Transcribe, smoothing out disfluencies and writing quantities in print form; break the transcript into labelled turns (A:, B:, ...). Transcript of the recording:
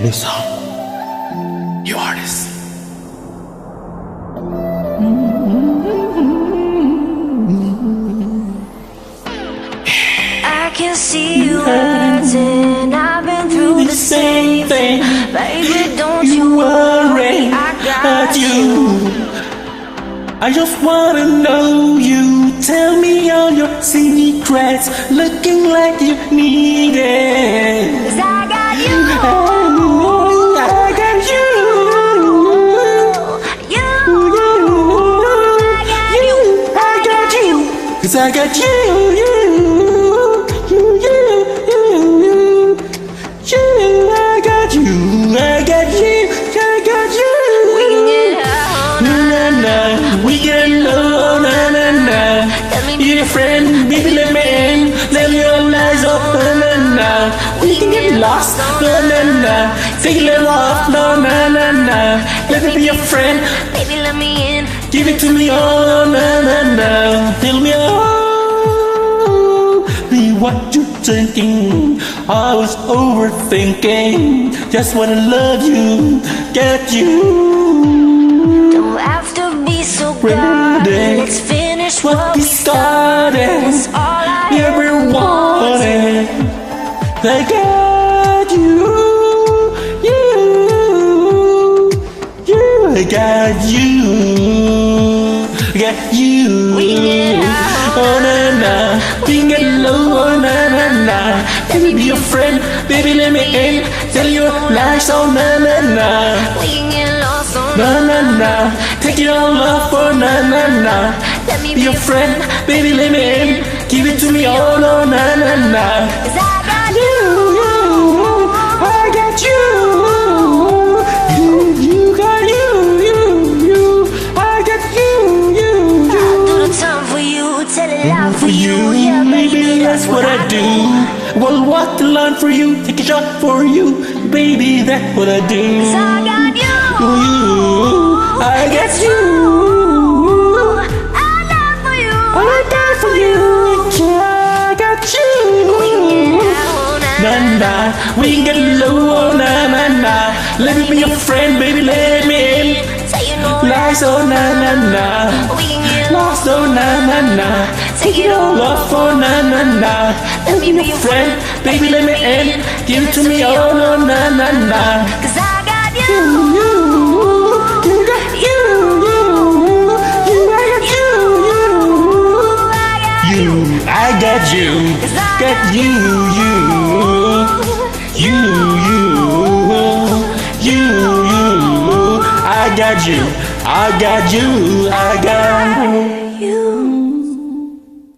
A: new song, new artist.
B: I can see you hurting. I've been through the same thing. Baby, don't you worry, I got you.
A: I just wanna know you. Tell me all your secrets. Looking like you need it.
B: 'Cause I got you.
A: I got you.
B: You.
A: I got you. 'Cause I got you. I got you. I got you. I got you.
B: We can get high,
A: Na na na, we get low, na na na. You're your friend, baby, let me in. Let your lies up, na na na. We can get lost, na na na. Take a little off, na na na na. Let me be your friend,
B: baby, let me in.
A: give it to me all, na na na. Tell me all, be what you're thinking. I was overthinking. Just wanna love you, get you.
B: Don't have to be so
A: Ready.
B: guarded. Let's finish what we started. That's all I
A: Ever wanted. I got you, I got you, I got you.
B: We can get high,
A: Oh na na, we can get low, oh na na na. Let me be your friend, baby, let me in. Tell your lies, oh na na na.
B: we can get lost on
A: Na na na, take your love for na na na.
B: Let me
A: Be your friend, baby, let me in. Give it to me all, oh na na na.
B: 'Cause I got
A: You, I got you. You got you. I got you.
B: I'll do the time for you, tell it loud for you. Yeah,
A: baby, that's what I do. Well, walk the line for you, take a shot for you, baby, that's what I do.
B: 'Cause I got you.
A: I got you.
B: I die for you.
A: I die for you. I got you. Na na, we can get low, na na na. Let me be your friend, baby, let me in.
B: Say you know
A: Lies, oh na na na.
B: we can get
A: Lost, oh na na na. Take it all off, oh na na na. Let me be your friend, baby, let me in. Give it to me, oh no, na na na.
B: 'Cause I got you.
A: You got you. I got you. I got you. Got you. I got you. I got you. I got